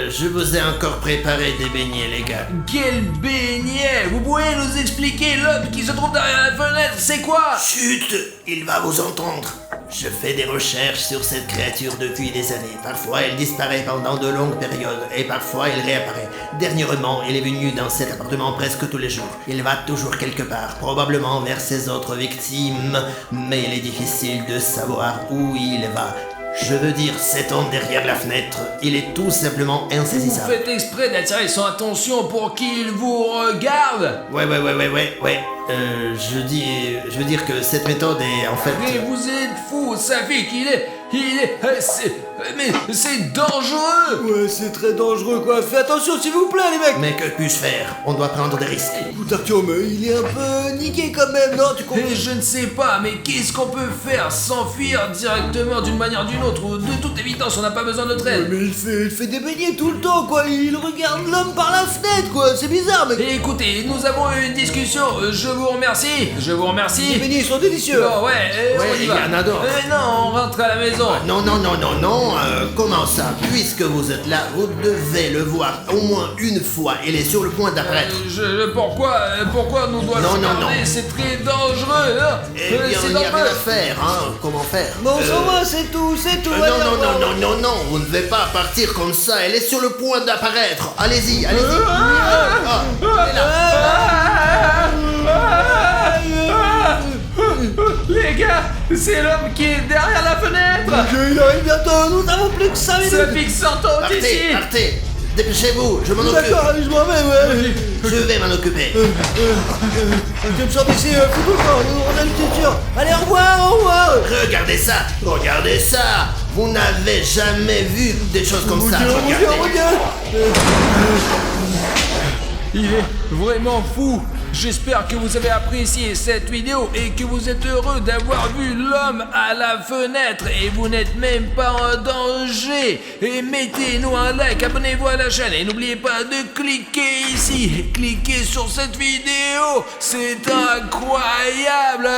C: Je vous ai encore préparé des beignets, les gars.
A: Quel beignet! Vous pouvez nous expliquer l'homme qui se trouve derrière la fenêtre, c'est quoi?
C: Chut, il va vous entendre. Je fais des recherches sur cette créature depuis des années. Parfois, elle disparaît pendant de longues périodes et parfois, elle réapparaît. Dernièrement, il est venu dans cet appartement presque tous les jours. Il va toujours quelque part, probablement vers ses autres victimes, mais il est difficile de savoir où il va. Je veux dire, cet homme derrière la fenêtre, il est tout simplement
A: Vous
C: insaisissable.
A: faites exprès d'attirer son attention pour qu'il vous regarde?
C: Ouais. Je veux dire que cette méthode est en fait...
A: Mais vous êtes fou, ça fait qu'il est... mais c'est dangereux!
F: Ouais, c'est très dangereux quoi. Fais attention s'il vous plaît les mecs.
C: Mais que puis-je faire? On doit prendre des risques.
F: Écoute Arthur, mais il est un peu niqué quand même, non? Tu comprends?
A: Et je ne sais pas, mais qu'est-ce qu'on peut faire? S'enfuir directement d'une manière ou d'une autre? Ou de toute évidence, on n'a pas besoin de notre aide.
F: Mais il fait des beignets tout le temps quoi. Il regarde l'homme par la fenêtre quoi. C'est bizarre mec.
A: Et écoutez, nous avons eu une discussion, je vous remercie. Je vous
F: Les
A: remercie.
F: beignets sont délicieux.
A: Bon, ouais, on y
C: il y
A: va.
C: en a d'autres.
A: Non, on rentre à la maison.
C: Non, comment ça? Puisque vous êtes là, vous devez le voir au moins une fois. Il est sur le point d'apparaître.
A: Pourquoi nous doit
C: Non,
A: se
C: non,
A: garder?
C: non.
A: C'est très dangereux, hein.
C: Eh bien,
A: C'est
C: il n'y a rien
A: dangereux.
C: à faire, hein? Comment faire?
F: Bon, on s'en va, c'est tout. Allez, au revoir.
C: Non, vous ne devez pas partir comme ça. Elle est sur le point d'apparaître. Allez-y. Ah, elle est là.
A: Les gars, c'est l'homme qui est derrière la fenêtre.
F: Il arrive bientôt, nous n'avons plus que 5 minutes.
A: Ça pique sortant d'ici.
C: Partez. Dépêchez-vous, je m'en occupe.
F: D'accord, allez, je m'en vais, ouais.
C: Je vais m'en occuper.
F: Tu me sors d'ici, fous-toi, on a le futur. Allez, au revoir.
C: Regardez ça. Vous n'avez jamais vu des choses comme ça. Regardez.
A: Il est vraiment fou. J'espère que vous avez apprécié cette vidéo et que vous êtes heureux d'avoir vu l'homme à la fenêtre et vous n'êtes même pas en danger. Et mettez-nous un like, abonnez-vous à la chaîne et n'oubliez pas de cliquer ici. Cliquez sur cette vidéo, c'est incroyable.